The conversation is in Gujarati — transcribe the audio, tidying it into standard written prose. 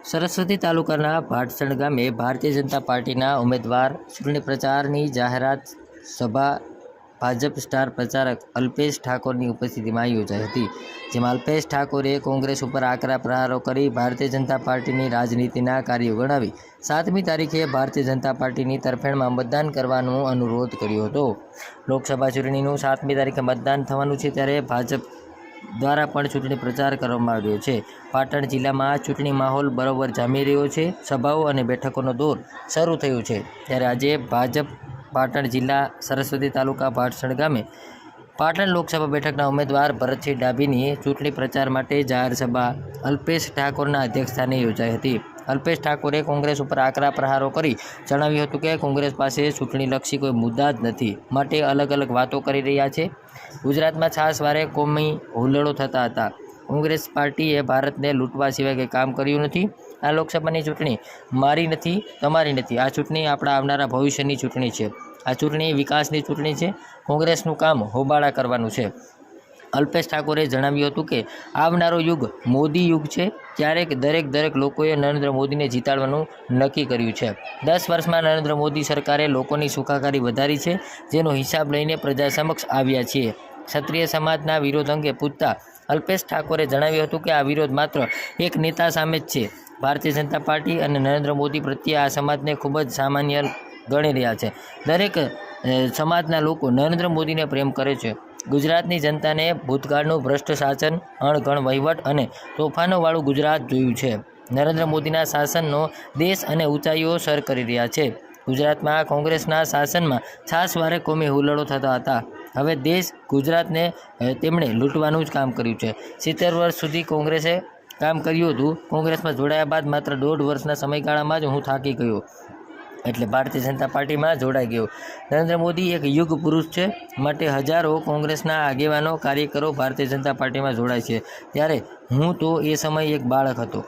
સરસ્વતી તાલુકાના ભાટસણ ગામે ભારતીય જનતા પાર્ટીના ઉમેદવાર ચૂંટણી પ્રચારની જાહેરાત સભા ભાજપ સ્ટાર પ્રચારક અલ્પેશ ઠાકોરની ઉપસ્થિતિમાં યોજાઈ હતી, જેમાં અલ્પેશ ઠાકોરે કોંગ્રેસ ઉપર આકરા પ્રહારો કરી ભારતીય જનતા પાર્ટીની રાજનીતિના કાર્યો ગણાવી 7મી તારીખે ભારતીય જનતા પાર્ટીની તરફેણમાં મતદાન કરવાનો અનુરોધ કર્યો હતો। લોકસભા ચૂંટણીનું 7મી તારીખે મતદાન થવાનું છે, ત્યારે ભાજપ દ્વારા પણ ચૂંટણી પ્રચાર કરવામાં આવ્યો છે। પાટણ જિલ્લામાં ચૂંટણી માહોલ બરોબર જામી રહ્યો છે। સભાઓ અને બેઠકોનો દોર શરૂ થયો છે, ત્યારે આજે ભાજપ પાટણ જિલ્લા સરસ્વતી તાલુકા ભાટસણ ગામે પાટણ લોકસભા બેઠકના ઉમેદવાર ભરતસિંહ ડાભીની ચૂંટણી પ્રચાર માટે જાહેર સભા અલ્પેશ ઠાકોરના અધ્યક્ષસ્થાને યોજાઈ હતી। અલ્પેશ ઠાકોરે કોંગ્રેસ ઉપર આકરા પ્રહારો કરી જણાવ્યું હતું કે કોંગ્રેસ પાસે ચૂંટણીલક્ષી કોઈ મુદ્દા જ નથી, માટે અલગ અલગ વાતો કરી રહ્યા છે। ગુજરાતમાં છાસવારે કોમી હુલ્લડો થતા હતા। કોંગ્રેસ પાર્ટીએ ભારતને લૂંટવા સિવાય કંઈ કામ કર્યું નથી। આ લોકસભાની ચૂંટણી મારી નથી, તમારી નથી। આ ચૂંટણી આપણા આવનારા ભવિષ્યની ચૂંટણી છે। આ ચૂંટણી વિકાસની ચૂંટણી છે। કોંગ્રેસનું કામ હોબાળા કરવાનું છે। અલ્પેશ ઠાકોરે જણાવ્યું હતું કે આવનારો યુગ મોદી યુગ છે, ક્યારેક દરેક લોકોએ નરેન્દ્ર મોદીને જીતાડવાનું નક્કી કર્યું છે। 10 વર્ષમાં નરેન્દ્ર મોદી સરકારે લોકોની સુખાકારી વધારી છે, જેનો હિસાબ લઈને પ્રજા સમક્ષ આવ્યા છીએ। ક્ષત્રિય સમાજના વિરોધ અંગે પૂછતા અલ્પેશ ઠાકોરે જણાવ્યું હતું કે આ વિરોધ માત્ર એક નેતા સામે જ છે। ભારતીય જનતા પાર્ટી અને નરેન્દ્ર મોદી પ્રત્યે આ સમાજને ખૂબ જ સામાન્ય ગણી રહ્યા છે। દરેક સમાજના લોકો નરેન્દ્ર મોદીને પ્રેમ કરે છે। ગુજરાતની જનતાને ભૂતકાળનું ભ્રષ્ટ શાસન, અણઘડ વહીવટ અને તોફાનોવાળું ગુજરાત જોયું છે। નરેન્દ્ર મોદીના શાસનનો દેશ અને ઊંચાઈઓ સર કરી રહ્યા છે। ગુજરાતમાં કોંગ્રેસના શાસનમાં છાસવારે કોમી હુલ્લડો થતા હતા। હવે દેશ ગુજરાતને તેમણે લૂંટવાનું જ કામ કર્યું છે। 70 વર્ષ સુધી કોંગ્રેસે કામ કર્યું હતું। કોંગ્રેસમાં જોડાયા બાદ માત્ર 1.5 વર્ષના સમયગાળામાં જ હું થાકી ગયો, એટલે ભારતીય જનતા પાર્ટીમાં જોડાઈ ગયો। નરેન્દ્ર મોદી એક યુગ પુરુષ છે, માટે હજારો કોંગ્રેસના આગેવાનો, કાર્યકરો ભારતીય જનતા પાર્ટીમાં જોડાય છે, ત્યારે હું તો એ સમયે એક બાળક હતો।